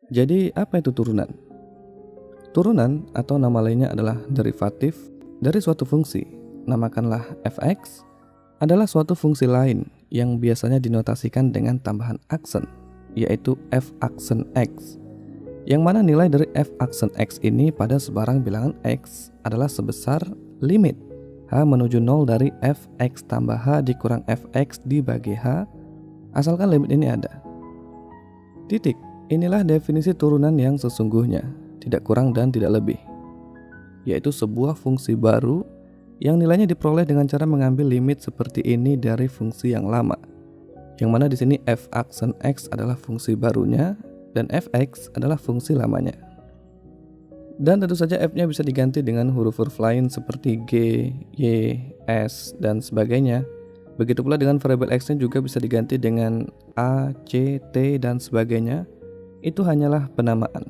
Jadi apa itu turunan? Turunan atau nama lainnya adalah derivatif dari suatu fungsi, namakanlah fx, adalah suatu fungsi lain yang biasanya dinotasikan dengan tambahan aksen, yaitu f aksen x, yang mana nilai dari f aksen x ini pada sebarang bilangan x adalah sebesar limit h menuju 0 dari fx tambah h dikurang fx dibagi h, asalkan limit ini ada. Titik. Inilah definisi turunan yang sesungguhnya, tidak kurang dan tidak lebih, yaitu sebuah fungsi baru yang nilainya diperoleh dengan cara mengambil limit seperti ini dari fungsi yang lama, yang mana di sini f aksen x adalah fungsi barunya dan fx adalah fungsi lamanya. Dan tentu saja f-nya bisa diganti dengan huruf-huruf lain seperti g, y, s, dan sebagainya. Begitu pula dengan variabel x-nya juga bisa diganti dengan a, c, t, dan sebagainya. Itu hanyalah penamaan.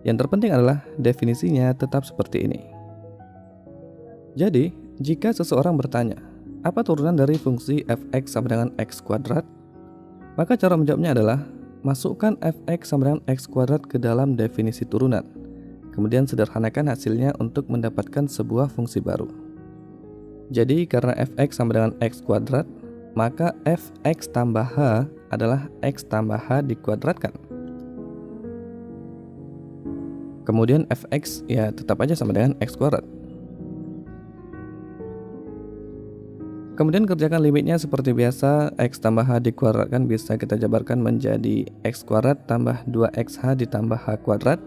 Yang terpenting adalah definisinya tetap seperti ini. Jadi, jika seseorang bertanya, apa turunan dari fungsi fx sama dengan x kuadrat? Maka cara menjawabnya adalah, masukkan fx sama dengan x kuadrat ke dalam definisi turunan. Kemudian sederhanakan hasilnya untuk mendapatkan sebuah fungsi baru. Jadi, karena fx sama dengan x kuadrat, maka fx tambah h adalah x tambah h dikuadratkan. Kemudian fx ya tetap aja sama dengan x kuadrat. Kemudian kerjakan limitnya seperti biasa, x tambah h dikuadratkan bisa kita jabarkan menjadi x kuadrat tambah 2xh ditambah h kuadrat.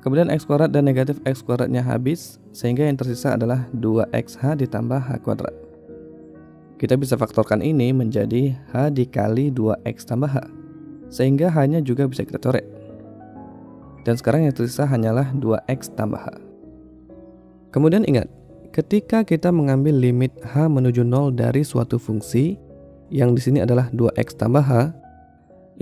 Kemudian x kuadrat dan negatif x kuadratnya habis, sehingga yang tersisa adalah 2xh ditambah h kuadrat. Kita bisa faktorkan ini menjadi h dikali 2x tambah h, sehingga h-nya juga bisa kita coret. Dan sekarang yang tersisa hanyalah 2x tambah h. Kemudian ingat, ketika kita mengambil limit h menuju 0 dari suatu fungsi, yang di sini adalah 2x tambah h,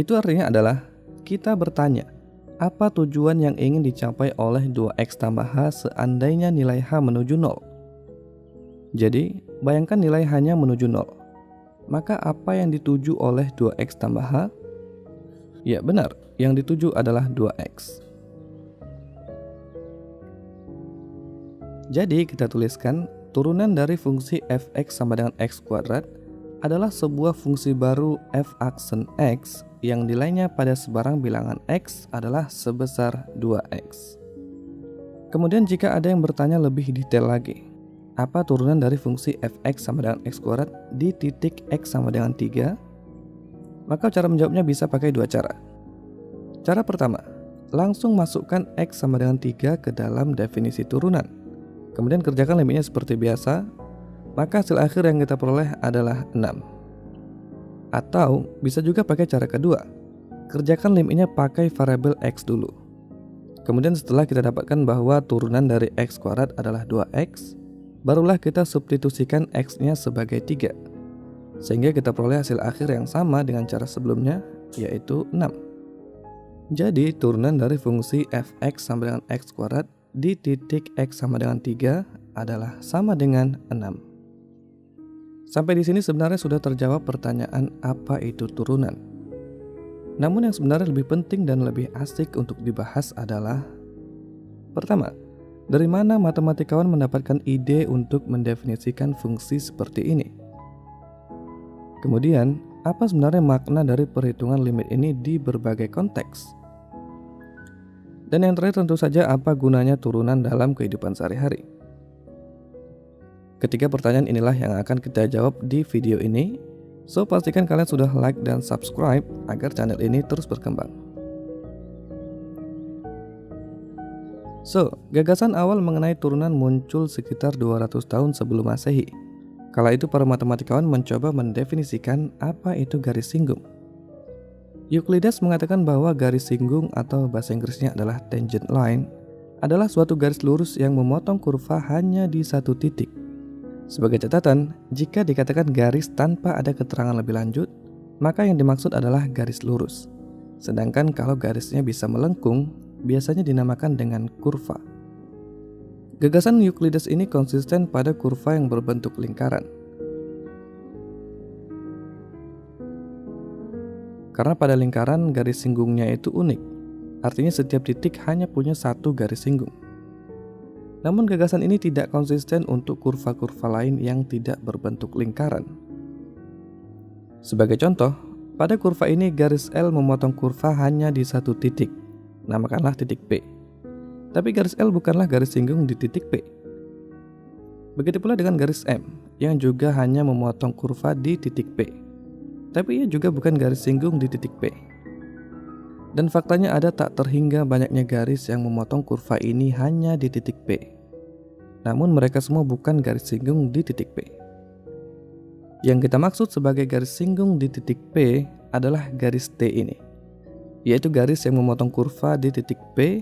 itu artinya adalah kita bertanya, apa tujuan yang ingin dicapai oleh 2x tambah h seandainya nilai h menuju 0? Jadi, bayangkan nilai h-nya menuju 0. Maka apa yang dituju oleh 2x tambah h? Ya benar, yang dituju adalah 2x. Jadi kita tuliskan turunan dari fungsi fx sama dengan x kuadrat adalah sebuah fungsi baru f aksen x yang nilainya pada sebarang bilangan x adalah sebesar 2x. Kemudian jika ada yang bertanya lebih detail lagi, apa turunan dari fungsi fx sama dengan x kuadrat di titik x sama dengan 3? Maka cara menjawabnya bisa pakai dua cara. Cara pertama, langsung masukkan x sama dengan 3 ke dalam definisi turunan. Kemudian kerjakan limitnya seperti biasa, maka hasil akhir yang kita peroleh adalah 6. Atau bisa juga pakai cara kedua, kerjakan limitnya pakai variabel x dulu. Kemudian setelah kita dapatkan bahwa turunan dari x kuadrat adalah 2x, barulah kita substitusikan x-nya sebagai 3. Sehingga kita peroleh hasil akhir yang sama dengan cara sebelumnya, yaitu 6. Jadi turunan dari fungsi fx sama dengan x kuadrat di titik x sama dengan 3 adalah sama dengan 6. Sampai di sini sebenarnya sudah terjawab pertanyaan apa itu turunan. Namun yang sebenarnya lebih penting dan lebih asik untuk dibahas adalah, pertama, dari mana matematikawan mendapatkan ide untuk mendefinisikan fungsi seperti ini? Kemudian, apa sebenarnya makna dari perhitungan limit ini di berbagai konteks? Dan yang terakhir tentu saja apa gunanya turunan dalam kehidupan sehari-hari. Ketiga pertanyaan inilah yang akan kita jawab di video ini. So pastikan kalian sudah like dan subscribe agar channel ini terus berkembang. So, gagasan awal mengenai turunan muncul sekitar 200 tahun sebelum Masehi. Kala itu para matematikawan mencoba mendefinisikan apa itu garis singgung. Euclides mengatakan bahwa garis singgung atau bahasa Inggrisnya adalah tangent line adalah suatu garis lurus yang memotong kurva hanya di satu titik. Sebagai catatan, jika dikatakan garis tanpa ada keterangan lebih lanjut, maka yang dimaksud adalah garis lurus. Sedangkan kalau garisnya bisa melengkung, biasanya dinamakan dengan kurva. Gagasan Euclides ini konsisten pada kurva yang berbentuk lingkaran. Karena pada lingkaran garis singgungnya itu unik, Artinya setiap titik hanya punya satu garis singgung. Namun gagasan ini tidak konsisten untuk kurva-kurva lain yang tidak berbentuk lingkaran. Sebagai contoh, pada kurva ini garis L memotong kurva hanya di satu titik, namakanlah titik P. Tapi garis L bukanlah garis singgung di titik P. Begitu pula dengan garis M, yang juga hanya memotong kurva di titik P. Tapi ia juga bukan garis singgung di titik P. Dan faktanya ada tak terhingga banyaknya garis yang memotong kurva ini hanya di titik P. Namun mereka semua bukan garis singgung di titik P. Yang kita maksud sebagai garis singgung di titik P adalah garis T ini, yaitu garis yang memotong kurva di titik P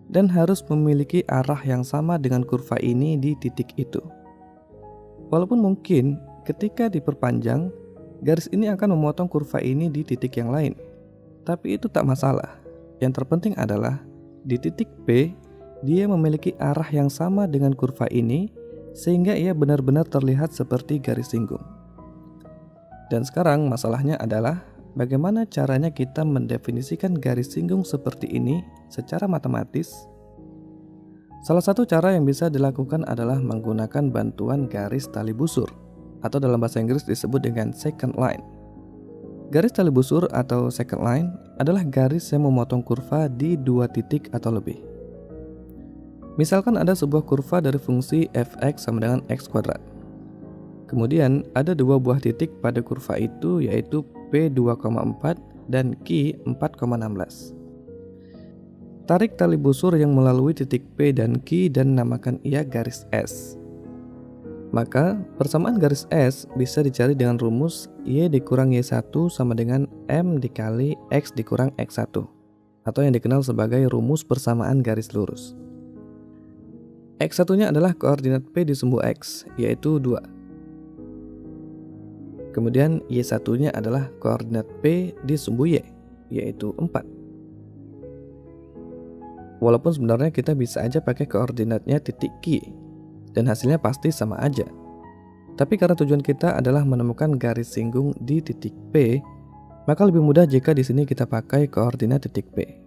dan harus memiliki arah yang sama dengan kurva ini di titik itu. Walaupun mungkin ketika diperpanjang, garis ini akan memotong kurva ini di titik yang lain, tapi itu tak masalah. Yang terpenting adalah di titik P, dia memiliki arah yang sama dengan kurva ini sehingga ia benar-benar terlihat seperti garis singgung. Dan sekarang masalahnya adalah bagaimana caranya kita mendefinisikan garis singgung seperti ini secara matematis. Salah satu cara yang bisa dilakukan adalah menggunakan bantuan garis tali busur, atau dalam bahasa Inggris disebut dengan secant line. Garis tali busur atau secant line adalah garis yang memotong kurva di dua titik atau lebih. Misalkan ada sebuah kurva dari fungsi f(x) sama dengan x kuadrat. Kemudian ada dua buah titik pada kurva itu, yaitu P2,4 dan Q 4,16. Tarik tali busur yang melalui titik P dan Q dan namakan ia garis S. Maka persamaan garis S bisa dicari dengan rumus Y dikurang Y1 sama dengan M dikali X dikurang X1, atau yang dikenal sebagai rumus persamaan garis lurus. X1-nya adalah koordinat P di sumbu X, yaitu 2. Kemudian Y1-nya adalah koordinat P di sumbu Y, yaitu 4. Walaupun sebenarnya kita bisa aja pakai koordinatnya titik Q, dan hasilnya pasti sama aja. Tapi karena tujuan kita adalah menemukan garis singgung di titik P, maka lebih mudah jika di sini kita pakai koordinat titik P.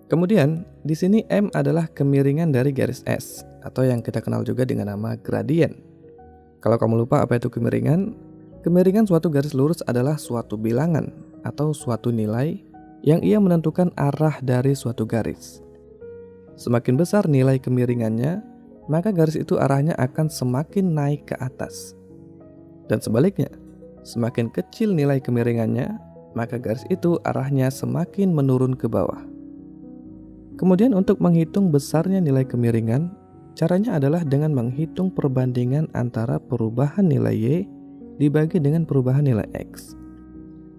Kemudian, di sini M adalah kemiringan dari garis S, atau yang kita kenal juga dengan nama gradien. Kalau kamu lupa apa itu kemiringan, kemiringan suatu garis lurus adalah suatu bilangan atau suatu nilai yang ia menentukan arah dari suatu garis. Semakin besar nilai kemiringannya, maka garis itu arahnya akan semakin naik ke atas. Dan sebaliknya, semakin kecil nilai kemiringannya, maka garis itu arahnya semakin menurun ke bawah. Kemudian untuk menghitung besarnya nilai kemiringan, caranya adalah dengan menghitung perbandingan antara perubahan nilai Y dibagi dengan perubahan nilai X.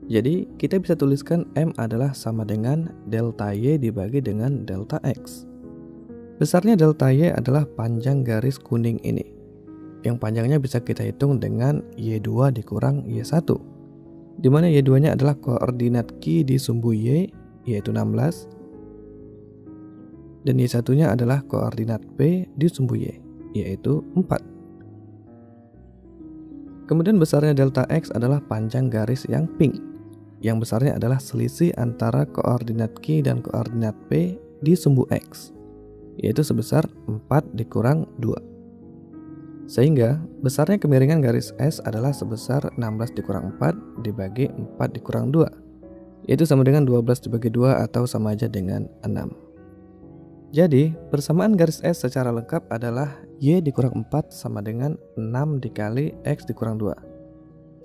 Jadi kita bisa tuliskan M adalah sama dengan delta Y dibagi dengan delta X. Besarnya delta Y adalah panjang garis kuning ini, yang panjangnya bisa kita hitung dengan Y2 dikurang Y1, di mana Y2-nya adalah koordinat Q di sumbu Y, yaitu 16, dan Y1-nya adalah koordinat P di sumbu Y, yaitu 4. Kemudian besarnya delta X adalah panjang garis yang pink, yang besarnya adalah selisih antara koordinat Q dan koordinat P di sumbu X, yaitu sebesar 4 dikurang 2. Sehingga besarnya kemiringan garis S adalah sebesar 16 dikurang 4 dibagi 4 dikurang 2, yaitu sama dengan 12 dibagi 2 atau sama aja dengan 6. Jadi, persamaan garis S secara lengkap adalah Y dikurang 4 sama dengan 6 dikali X dikurang 2.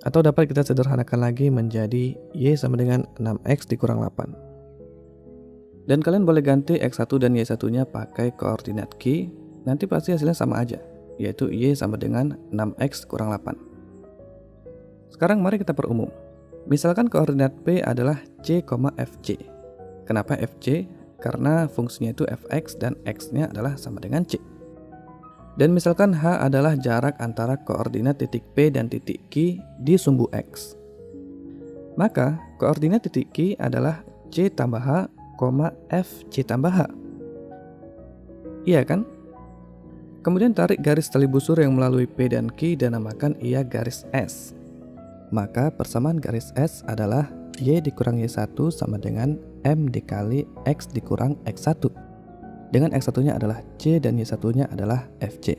Atau dapat kita sederhanakan lagi menjadi Y sama dengan 6X dikurang 8. Dan kalian boleh ganti X1 dan Y1-nya pakai koordinat Q, nanti pasti hasilnya sama aja, yaitu Y sama dengan 6X kurang 8. Sekarang mari kita perumum. Misalkan koordinat P adalah C, FC. Kenapa FC? Karena fungsinya itu fx dan x-nya adalah sama dengan c. Dan misalkan h adalah jarak antara koordinat titik P dan titik Q di sumbu x. Maka koordinat titik Q adalah c tambah h, f c tambah h. Iya kan? Kemudian tarik garis tali busur yang melalui P dan Q dan namakan ia garis S. Maka persamaan garis S adalah Y dikurang Y1 sama dengan M dikali X dikurang X1. Dengan X1-nya adalah C dan Y1-nya adalah FC.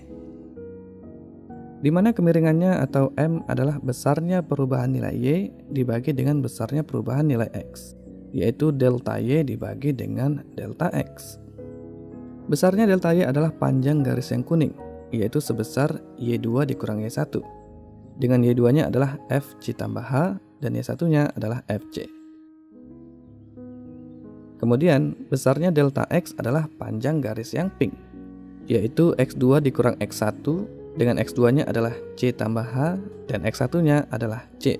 Di mana kemiringannya atau M adalah besarnya perubahan nilai Y dibagi dengan besarnya perubahan nilai X, yaitu delta Y dibagi dengan delta X. Besarnya delta Y adalah panjang garis yang kuning, yaitu sebesar Y2 dikurang Y1. Dengan Y2-nya adalah FC tambah H dan Y1-nya adalah FC. Kemudian, besarnya delta X adalah panjang garis yang pink, yaitu X2 dikurang X1 dengan X2-nya adalah C tambah H dan X1-nya adalah C,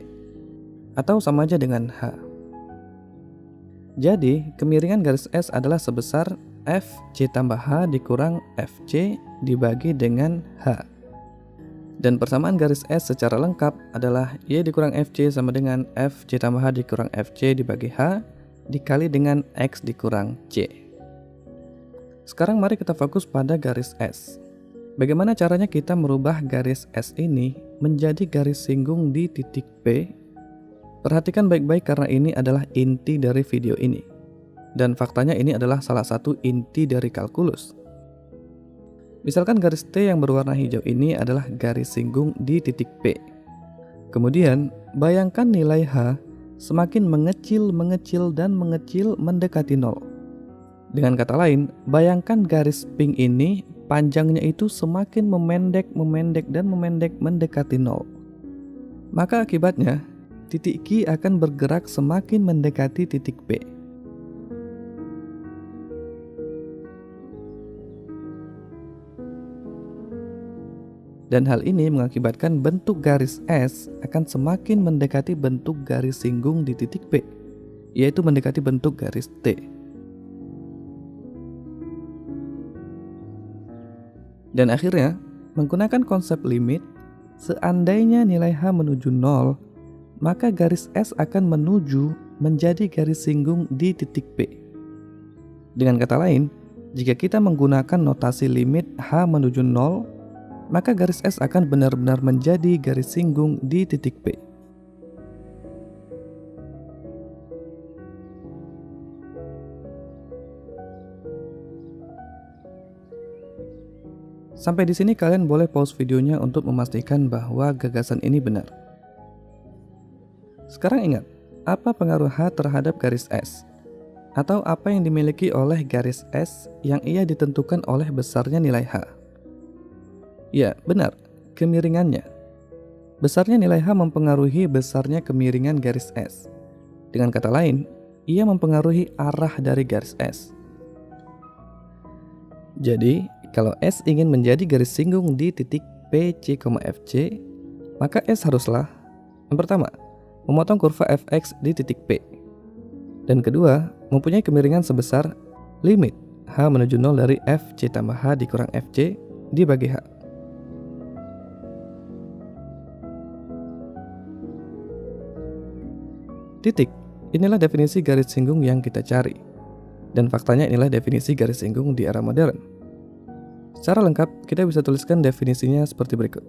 atau sama aja dengan H. Jadi, kemiringan garis S adalah sebesar F C tambah H dikurang FC dibagi dengan H. Dan persamaan garis S secara lengkap adalah Y dikurang FC sama dengan F C tambah H dikurang FC dibagi H dikali dengan X dikurang C. Sekarang mari kita fokus pada garis S. Bagaimana caranya kita merubah garis S ini menjadi garis singgung di titik P? Perhatikan baik-baik karena ini adalah inti dari video ini. Dan faktanya ini adalah salah satu inti dari kalkulus. Misalkan garis T yang berwarna hijau ini adalah garis singgung di titik P. Kemudian, bayangkan nilai H semakin mengecil mendekati 0. Dengan kata lain, bayangkan garis pink ini panjangnya itu semakin memendek mendekati 0. Maka akibatnya, titik Q akan bergerak semakin mendekati titik P. Dan hal ini mengakibatkan bentuk garis S akan semakin mendekati bentuk garis singgung di titik P, yaitu mendekati bentuk garis T. Dan akhirnya, menggunakan konsep limit, seandainya nilai H menuju 0, maka garis S akan menuju menjadi garis singgung di titik P. Dengan kata lain, jika kita menggunakan notasi limit H menuju 0, maka garis S akan benar-benar menjadi garis singgung di titik P. Sampai di sini kalian boleh pause videonya untuk memastikan bahwa gagasan ini benar. Sekarang ingat, apa pengaruh H terhadap garis S? Atau apa yang dimiliki oleh garis S yang ia ditentukan oleh besarnya nilai H? Ya, benar, kemiringannya. Besarnya nilai H mempengaruhi besarnya kemiringan garis S. Dengan kata lain, ia mempengaruhi arah dari garis S. Jadi, kalau S ingin menjadi garis singgung di titik PC, FC, maka S haruslah yang pertama, memotong kurva fx di titik P. Dan kedua, mempunyai kemiringan sebesar limit H menuju 0 dari FC tambah H dikurang FC dibagi H. Titik, inilah definisi garis singgung yang kita cari. Dan faktanya inilah definisi garis singgung di era modern. Secara lengkap, kita bisa tuliskan definisinya seperti berikut.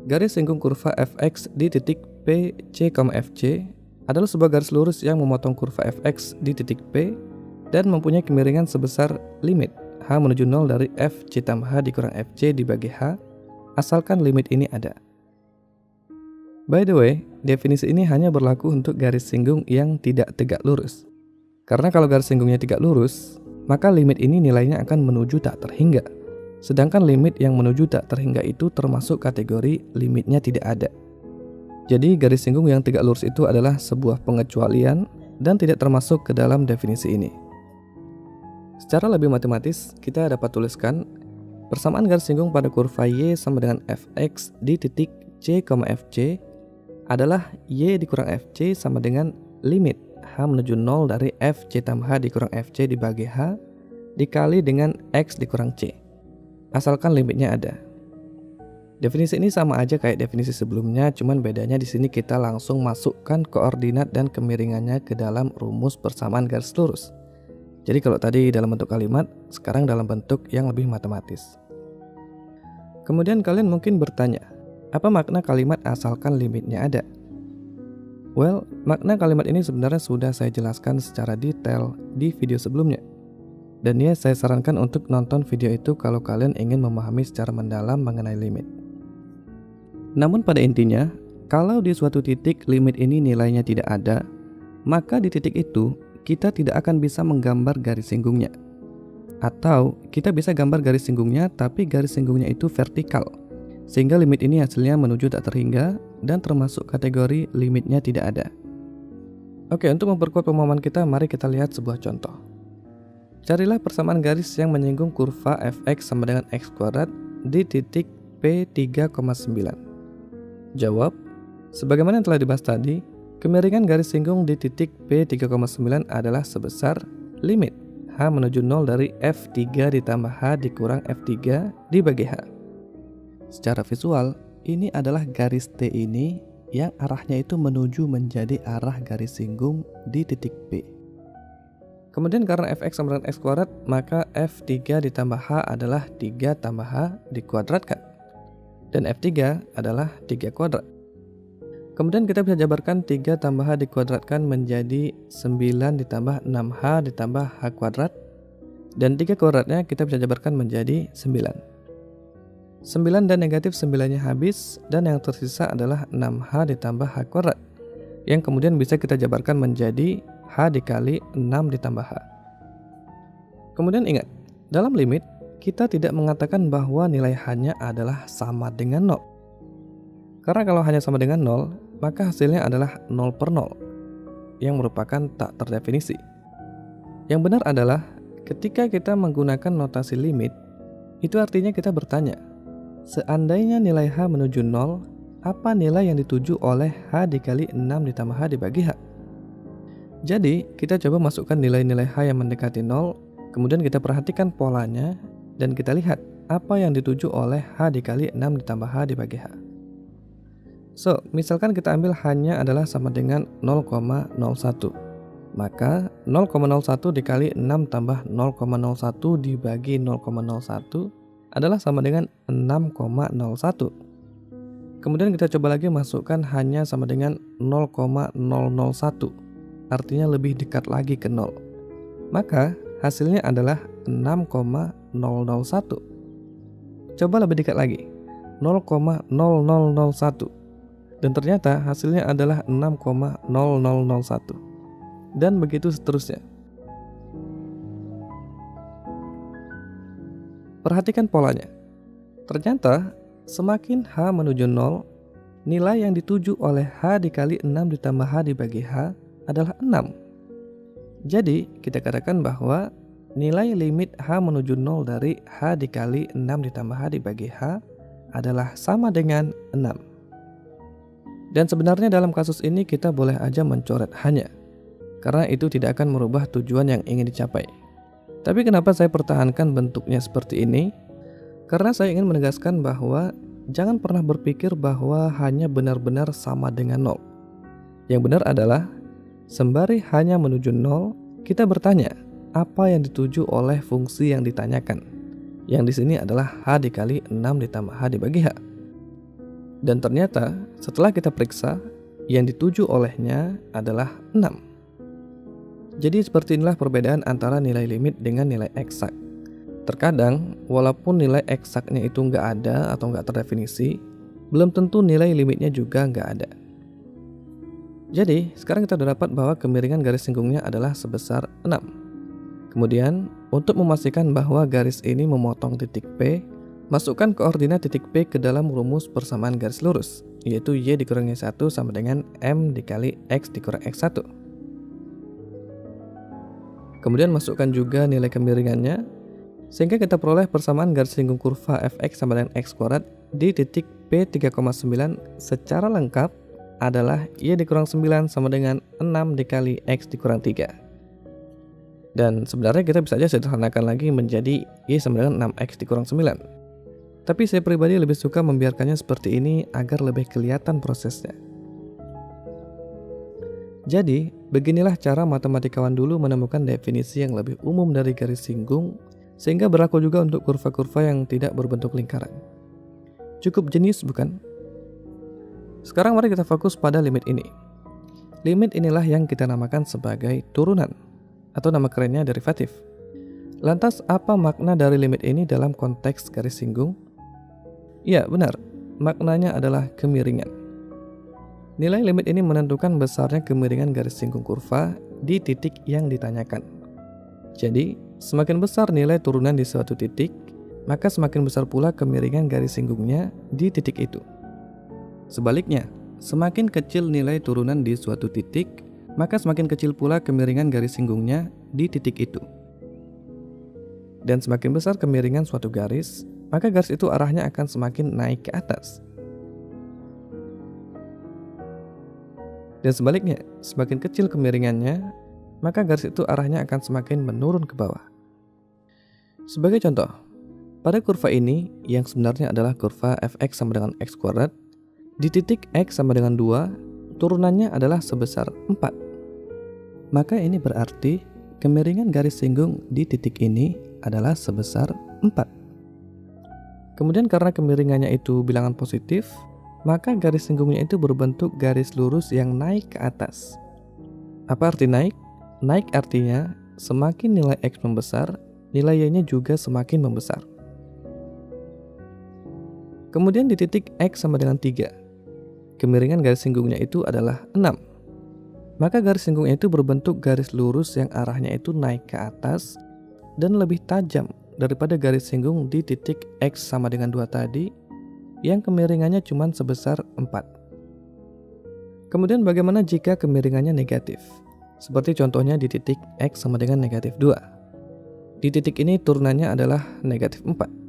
Garis singgung kurva fx di titik P, C, FC adalah sebuah garis lurus yang memotong kurva fx di titik P dan mempunyai kemiringan sebesar limit H menuju 0 dari F C tambah H dikurang FC dibagi H, asalkan limit ini ada. By the way, definisi ini hanya berlaku untuk garis singgung yang tidak tegak lurus. Karena kalau garis singgungnya tegak lurus, maka limit ini nilainya akan menuju tak terhingga. Sedangkan limit yang menuju tak terhingga itu termasuk kategori limitnya tidak ada. Jadi garis singgung yang tegak lurus itu adalah sebuah pengecualian dan tidak termasuk ke dalam definisi ini. Secara lebih matematis, kita dapat tuliskan persamaan garis singgung pada kurva Y sama dengan fx di titik C, FC adalah Y dikurang FC sama dengan limit H menuju 0 dari FC tambah H dikurang FC dibagi H dikali dengan X dikurang C, asalkan limitnya ada. Definisi ini sama aja kayak definisi sebelumnya, cuman bedanya di sini kita langsung masukkan koordinat dan kemiringannya ke dalam rumus persamaan garis lurus. Jadi kalau tadi dalam bentuk kalimat, sekarang dalam bentuk yang lebih matematis. Kemudian kalian mungkin bertanya, apa makna kalimat asalkan limitnya ada? Well, makna kalimat ini sebenarnya sudah saya jelaskan secara detail di video sebelumnya. Dan ya, saya sarankan untuk nonton video itu kalau kalian ingin memahami secara mendalam mengenai limit. Namun pada intinya, kalau di suatu titik limit ini nilainya tidak ada, maka di titik itu kita tidak akan bisa menggambar garis singgungnya. Atau kita bisa gambar garis singgungnya tapi garis singgungnya itu vertikal, sehingga limit ini hasilnya menuju tak terhingga dan termasuk kategori limitnya tidak ada. Oke, untuk memperkuat pemahaman kita, mari kita lihat sebuah contoh. Carilah persamaan garis yang menyinggung kurva fx sama dengan x kuadrat di titik P3,9. Jawab, sebagaimana yang telah dibahas tadi, kemiringan garis singgung di titik P3,9 adalah sebesar limit h menuju 0 dari f3 ditambah h dikurang f3 dibagi h. Secara visual, ini adalah garis T ini yang arahnya itu menuju menjadi arah garis singgung di titik P. Kemudian karena fx sama dengan x kuadrat, maka f3 ditambah h adalah 3 tambah h dikuadratkan. Dan f3 adalah 3 kuadrat. Kemudian kita bisa jabarkan 3 tambah h dikuadratkan menjadi 9 ditambah 6h ditambah h kuadrat. Dan 3 kuadratnya kita bisa jabarkan menjadi 9. 9 dan negatif 9-nya habis, dan yang tersisa adalah 6h ditambah h kuadrat, yang kemudian bisa kita jabarkan menjadi h dikali 6 ditambah h. Kemudian ingat, dalam limit, kita tidak mengatakan bahwa nilai h-nya adalah sama dengan 0. Karena kalau hanya sama dengan 0, maka hasilnya adalah 0 per 0, yang merupakan tak terdefinisi. Yang benar adalah, ketika kita menggunakan notasi limit, itu artinya kita bertanya, seandainya nilai h menuju 0, apa nilai yang dituju oleh h dikali 6 ditambah h dibagi h? Jadi, kita coba masukkan nilai-nilai h yang mendekati 0, kemudian kita perhatikan polanya, dan kita lihat apa yang dituju oleh h dikali 6 ditambah h dibagi h. So, misalkan kita ambil h-nya adalah sama dengan 0,01. Maka 0,01 dikali 6 tambah 0,01 dibagi 0,01 adalah sama dengan 6,01. Kemudian kita coba lagi masukkan hanya sama dengan 0,001, artinya lebih dekat lagi ke 0. Maka hasilnya adalah 6,001. Coba lebih dekat lagi, 0,0001. Dan ternyata hasilnya adalah 6,0001. Dan begitu seterusnya. Perhatikan polanya. Ternyata semakin h menuju 0, nilai yang dituju oleh h dikali 6 ditambah h dibagi h adalah 6. Jadi kita katakan bahwa nilai limit h menuju 0 dari h dikali 6 ditambah h dibagi h adalah sama dengan 6. Dan sebenarnya dalam kasus ini kita boleh aja mencoret h-nya, karena itu tidak akan merubah tujuan yang ingin dicapai. Tapi kenapa saya pertahankan bentuknya seperti ini? Karena saya ingin menegaskan bahwa jangan pernah berpikir bahwa hanya benar-benar sama dengan 0. Yang benar adalah, sembari hanya menuju 0, kita bertanya, apa yang dituju oleh fungsi yang ditanyakan? Yang di sini adalah h dikali 6 ditambah h dibagi h. Dan ternyata setelah kita periksa, yang dituju olehnya adalah 6. Jadi seperti inilah perbedaan antara nilai limit dengan nilai eksak. Terkadang, walaupun nilai eksaknya itu nggak ada atau nggak terdefinisi, belum tentu nilai limitnya juga nggak ada. Jadi, sekarang kita sudah dapat bahwa kemiringan garis singgungnya adalah sebesar 6. Kemudian, untuk memastikan bahwa garis ini memotong titik P, masukkan koordinat titik P ke dalam rumus persamaan garis lurus, yaitu y dikurangi 1 sama dengan m dikali x dikurang x1. Kemudian masukkan juga nilai kemiringannya, sehingga kita peroleh persamaan garis singgung kurva fx sama dengan x kuadrat di titik P3,9 secara lengkap adalah y dikurang 9 sama dengan 6 dikali x dikurang 3. Dan sebenarnya kita bisa aja sederhanakan lagi menjadi y sama dengan 6x dikurang 9. Tapi saya pribadi lebih suka membiarkannya seperti ini agar lebih kelihatan prosesnya. Jadi, beginilah cara matematikawan dulu menemukan definisi yang lebih umum dari garis singgung, sehingga berlaku juga untuk kurva-kurva yang tidak berbentuk lingkaran. Cukup jenius bukan? Sekarang mari kita fokus pada limit ini. Limit inilah yang kita namakan sebagai turunan, atau nama kerennya derivatif. Lantas apa makna dari limit ini dalam konteks garis singgung? Ya, benar. Maknanya adalah kemiringan. Nilai limit ini menentukan besarnya kemiringan garis singgung kurva di titik yang ditanyakan. Jadi, semakin besar nilai turunan di suatu titik, maka semakin besar pula kemiringan garis singgungnya di titik itu. Sebaliknya, semakin kecil nilai turunan di suatu titik, maka semakin kecil pula kemiringan garis singgungnya di titik itu. Dan semakin besar kemiringan suatu garis, maka garis itu arahnya akan semakin naik ke atas. Dan sebaliknya, semakin kecil kemiringannya, maka garis itu arahnya akan semakin menurun ke bawah. Sebagai contoh, pada kurva ini yang sebenarnya adalah kurva fx sama dengan x kuadrat, di titik x sama dengan 2, turunannya adalah sebesar 4. Maka ini berarti kemiringan garis singgung di titik ini adalah sebesar 4. Kemudian karena kemiringannya itu bilangan positif, maka garis singgungnya itu berbentuk garis lurus yang naik ke atas. Apa arti naik? Naik artinya semakin nilai x membesar, nilai y-nya juga semakin membesar. Kemudian di titik x sama dengan 3, kemiringan garis singgungnya itu adalah 6. Maka garis singgungnya itu berbentuk garis lurus yang arahnya itu naik ke atas dan lebih tajam daripada garis singgung di titik x sama dengan 2 tadi yang kemiringannya cuma sebesar 4. Kemudian bagaimana jika kemiringannya negatif? Seperti contohnya di titik x sama dengan negatif 2. Di titik ini turunannya adalah negatif 4.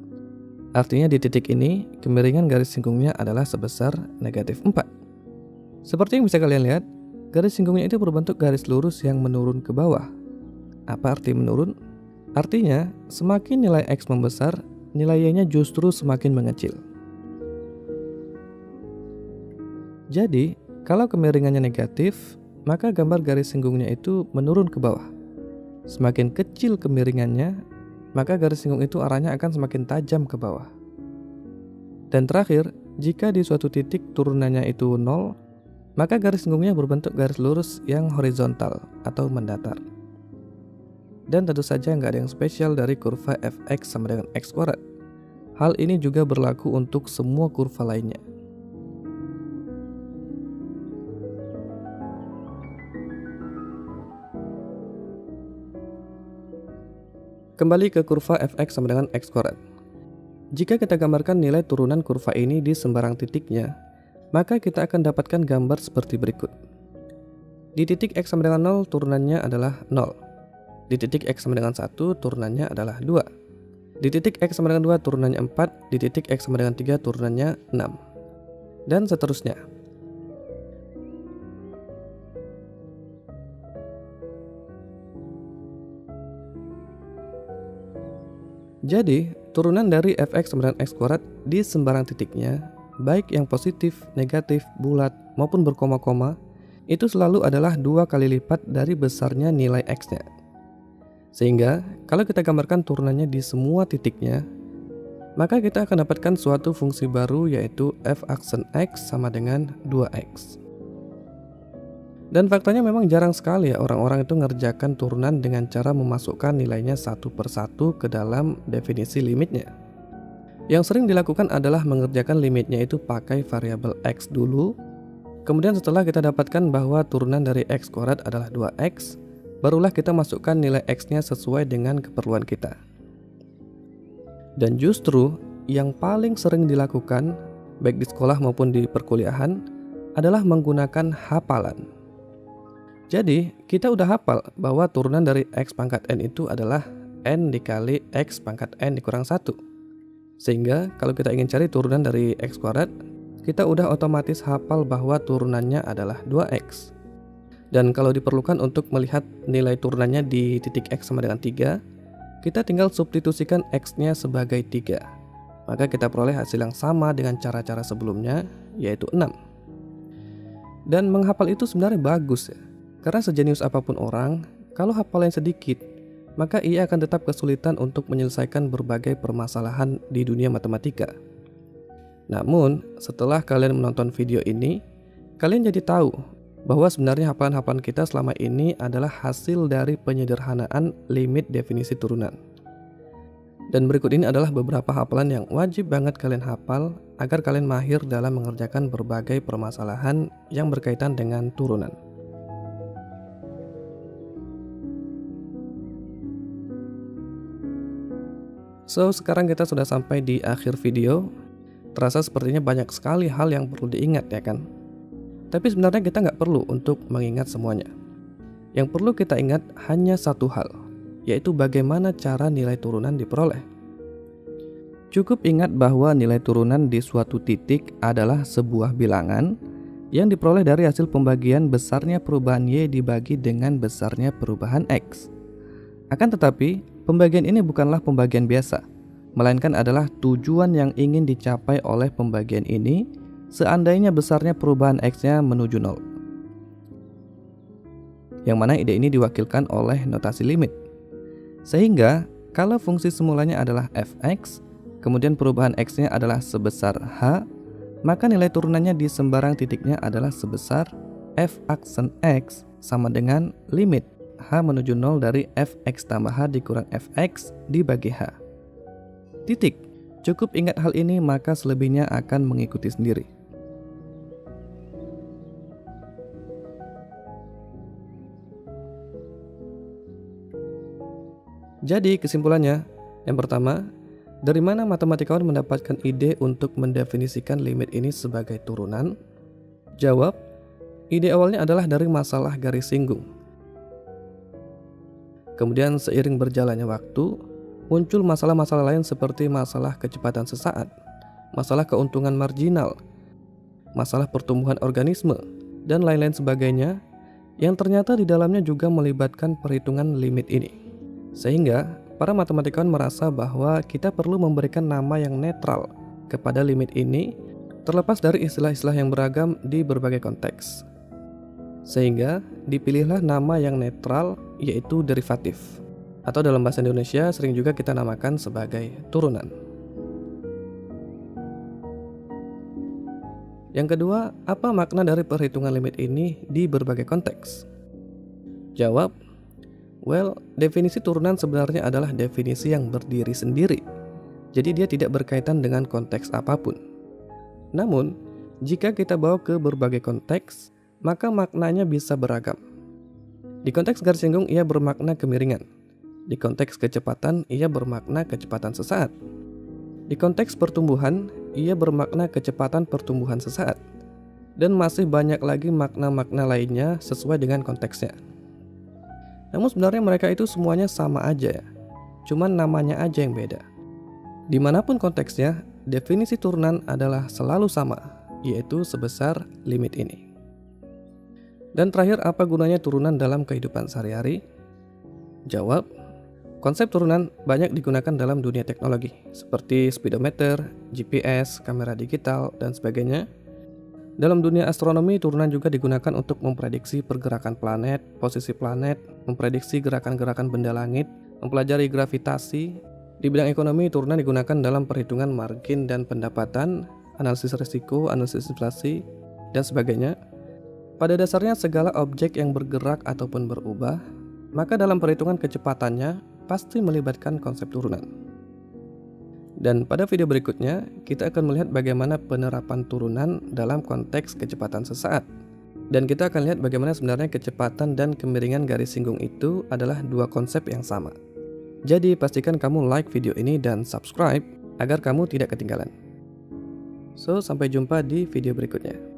Artinya di titik ini kemiringan garis singgungnya adalah sebesar negatif 4. Seperti yang bisa kalian lihat, garis singgungnya itu berbentuk garis lurus yang menurun ke bawah. Apa arti menurun? Artinya semakin nilai x membesar, nilai y-nya justru semakin mengecil. Jadi, kalau kemiringannya negatif, maka gambar garis singgungnya itu menurun ke bawah. Semakin kecil kemiringannya, maka garis singgung itu arahnya akan semakin tajam ke bawah. Dan terakhir, jika di suatu titik turunannya itu 0, maka garis singgungnya berbentuk garis lurus yang horizontal atau mendatar. Dan tentu saja nggak ada yang spesial dari kurva fx sama dengan x kuadrat. Hal ini juga berlaku untuk semua kurva lainnya. Kembali ke kurva fx sama dengan x kuadrat. Jika kita gambarkan nilai turunan kurva ini di sembarang titiknya, maka kita akan dapatkan gambar seperti berikut. Di titik x sama dengan 0, turunannya adalah 0. Di titik x sama dengan 1, turunannya adalah 2. Di titik x sama dengan 2, turunannya 4. Di titik x sama dengan 3, turunannya 6. Dan seterusnya. Jadi, turunan dari fx sama dengan x kuadrat di sembarang titiknya, baik yang positif, negatif, bulat, maupun berkoma-koma, itu selalu adalah 2 kali lipat dari besarnya nilai x-nya. Sehingga, kalau kita gambarkan turunannya di semua titiknya, maka kita akan dapatkan suatu fungsi baru yaitu f aksen x sama dengan 2x. Dan faktanya memang jarang sekali ya orang-orang itu ngerjakan turunan dengan cara memasukkan nilainya satu persatu ke dalam definisi limitnya. Yang sering dilakukan adalah mengerjakan limitnya itu pakai variabel x dulu. Kemudian setelah kita dapatkan bahwa turunan dari x kuadrat adalah 2x, barulah kita masukkan nilai x-nya sesuai dengan keperluan kita. Dan justru yang paling sering dilakukan, baik di sekolah maupun di perkuliahan, adalah menggunakan hafalan. Jadi, kita udah hafal bahwa turunan dari x pangkat n itu adalah n dikali x pangkat n dikurang 1. Sehingga, kalau kita ingin cari turunan dari x kuadrat, kita udah otomatis hafal bahwa turunannya adalah 2x. Dan kalau diperlukan untuk melihat nilai turunannya di titik x sama dengan 3, kita tinggal substitusikan x-nya sebagai 3. Maka kita peroleh hasil yang sama dengan cara-cara sebelumnya, yaitu 6. Dan menghafal itu sebenarnya bagus ya. Karena sejenius apapun orang, kalau hafalan sedikit, maka ia akan tetap kesulitan untuk menyelesaikan berbagai permasalahan di dunia matematika. Namun, setelah kalian menonton video ini, kalian jadi tahu bahwa sebenarnya hafalan-hafalan kita selama ini adalah hasil dari penyederhanaan limit definisi turunan. Dan berikut ini adalah beberapa hafalan yang wajib banget kalian hafal agar kalian mahir dalam mengerjakan berbagai permasalahan yang berkaitan dengan turunan. So, sekarang kita sudah sampai di akhir video. Terasa sepertinya banyak sekali hal yang perlu diingat, ya kan? Tapi sebenarnya kita nggak perlu untuk mengingat semuanya. Yang perlu kita ingat hanya satu hal, yaitu bagaimana cara nilai turunan diperoleh. Cukup ingat bahwa nilai turunan di suatu titik adalah sebuah bilangan yang diperoleh dari hasil pembagian besarnya perubahan Y dibagi dengan besarnya perubahan X. Akan tetapi, pembagian ini bukanlah pembagian biasa, melainkan adalah tujuan yang ingin dicapai oleh pembagian ini seandainya besarnya perubahan X-nya menuju 0. Yang mana ide ini diwakilkan oleh notasi limit. Sehingga, kalau fungsi semulanya adalah fx, kemudian perubahan X-nya adalah sebesar H, maka nilai turunannya di sembarang titiknya adalah sebesar f aksen X sama dengan limit H menuju 0 dari fx tambah H dikurang fx dibagi H. Titik. Cukup ingat hal ini maka selebihnya akan mengikuti sendiri. Jadi kesimpulannya, yang pertama, dari mana matematikawan mendapatkan ide untuk mendefinisikan limit ini sebagai turunan? Jawab, ide awalnya adalah dari masalah garis singgung. Kemudian seiring berjalannya waktu, muncul masalah-masalah lain seperti masalah kecepatan sesaat, masalah keuntungan marginal, masalah pertumbuhan organisme, dan lain-lain sebagainya yang ternyata di dalamnya juga melibatkan perhitungan limit ini. Sehingga, para matematikawan merasa bahwa kita perlu memberikan nama yang netral kepada limit ini terlepas dari istilah-istilah yang beragam di berbagai konteks. Sehingga, dipilihlah nama yang netral yaitu derivatif. Atau dalam bahasa Indonesia sering juga kita namakan sebagai turunan. Yang kedua, apa makna dari perhitungan limit ini di berbagai konteks? Jawab, definisi turunan sebenarnya adalah definisi yang berdiri sendiri. Jadi dia tidak berkaitan dengan konteks apapun. Namun, jika kita bawa ke berbagai konteks, maka maknanya bisa beragam. Di konteks garis singgung ia bermakna kemiringan. Di konteks kecepatan ia bermakna kecepatan sesaat. Di konteks pertumbuhan ia bermakna kecepatan pertumbuhan sesaat. Dan masih banyak lagi makna-makna lainnya sesuai dengan konteksnya. Namun sebenarnya mereka itu semuanya sama aja ya. Cuman namanya aja yang beda. Dimanapun konteksnya, definisi turunan adalah selalu sama, yaitu sebesar limit ini. Dan terakhir, apa gunanya turunan dalam kehidupan sehari-hari? Jawab, konsep turunan banyak digunakan dalam dunia teknologi, seperti speedometer, GPS, kamera digital, dan sebagainya. Dalam dunia astronomi, turunan juga digunakan untuk memprediksi pergerakan planet, posisi planet, memprediksi gerakan-gerakan benda langit, mempelajari gravitasi. Di bidang ekonomi, turunan digunakan dalam perhitungan margin dan pendapatan, analisis risiko, analisis inflasi, dan sebagainya. Pada dasarnya segala objek yang bergerak ataupun berubah, maka dalam perhitungan kecepatannya pasti melibatkan konsep turunan. Dan pada video berikutnya, kita akan melihat bagaimana penerapan turunan dalam konteks kecepatan sesaat. Dan kita akan lihat bagaimana sebenarnya kecepatan dan kemiringan garis singgung itu adalah dua konsep yang sama. Jadi pastikan kamu like video ini dan subscribe agar kamu tidak ketinggalan. So, sampai jumpa di video berikutnya.